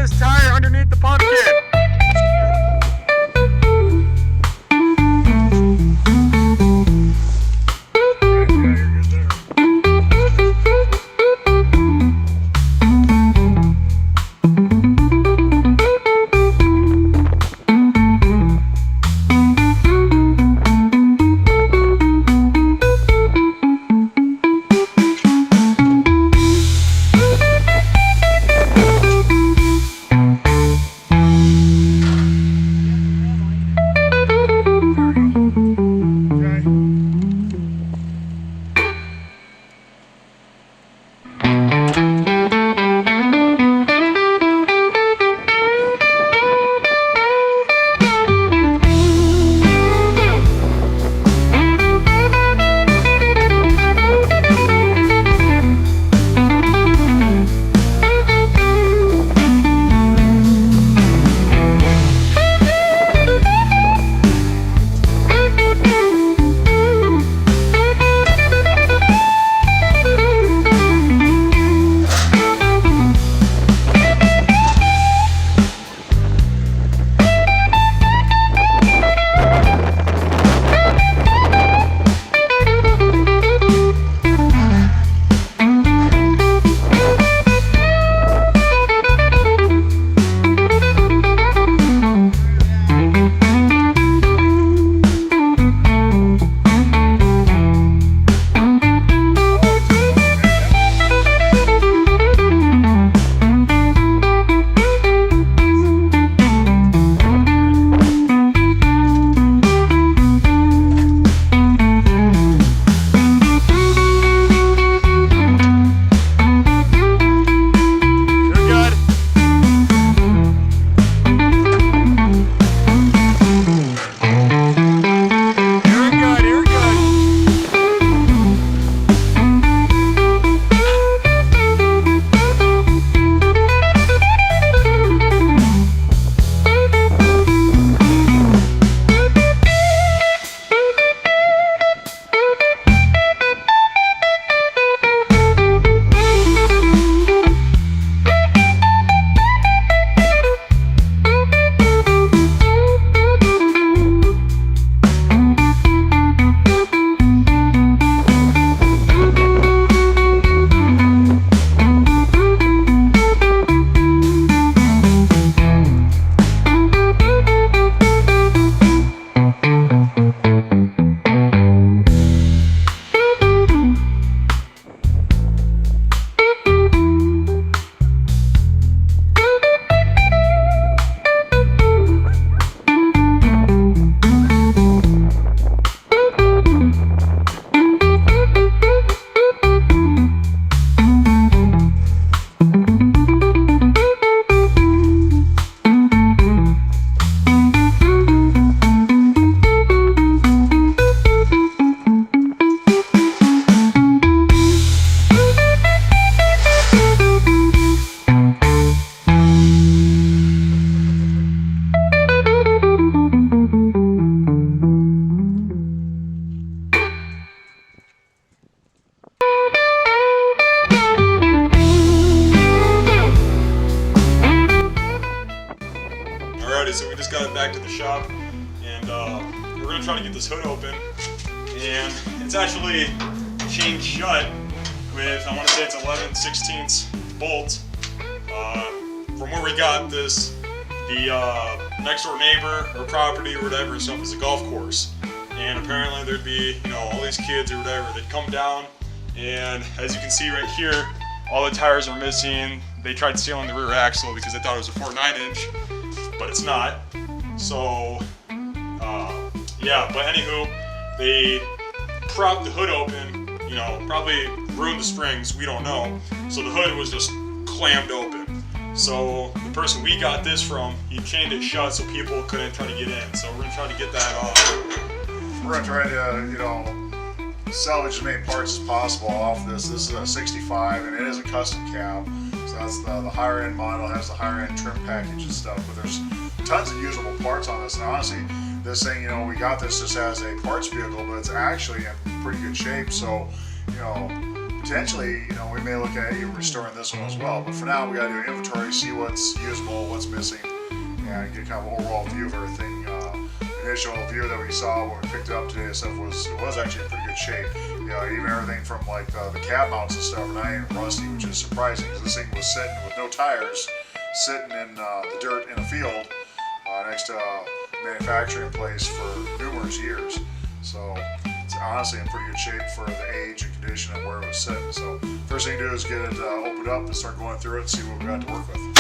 this tire underneath the pumpkin. So we just got it back to the shop, and we're gonna try to get this hood open, and it's actually chained shut with, I want to say it's 11/16 bolts. From where we got this, the next door neighbor or property or whatever stuff is a golf course, and apparently there'd be, you know, all these kids or whatever, they'd come down, and as you can see right here, all the tires are missing. They tried stealing the rear axle because they thought it was a 4.9 inch, but it's not. So yeah, but anywho, they propped the hood open, you know, probably ruined the springs, we don't know. So the hood was just clammed open. So the person we got this from, he chained it shut so people couldn't try to get in. So we're gonna try to get that off. We're gonna try to, you know, salvage as many parts as possible off this. This is a 65 and it is a custom cab. So that's the higher end model, has the higher end trim package and stuff, but there's tons of usable parts on this. And honestly, this thing, you know, we got this just as a parts vehicle, but it's actually in pretty good shape. So, you know, potentially, you know, we may look at even restoring this one as well. But for now, we got to do an inventory, see what's usable, what's missing, and get kind of an overall view of everything. The initial view that we saw when we picked it up today, this stuff was actually in pretty good shape. You know, even everything from like the cab mounts and stuff are not even rusty, which is surprising because this thing was sitting with no tires, sitting in the dirt in a field next to a manufacturing place for numerous years. So it's honestly in pretty good shape for the age and condition and where it was sitting. So first thing to do is get it opened up and start going through it and see what we got to work with.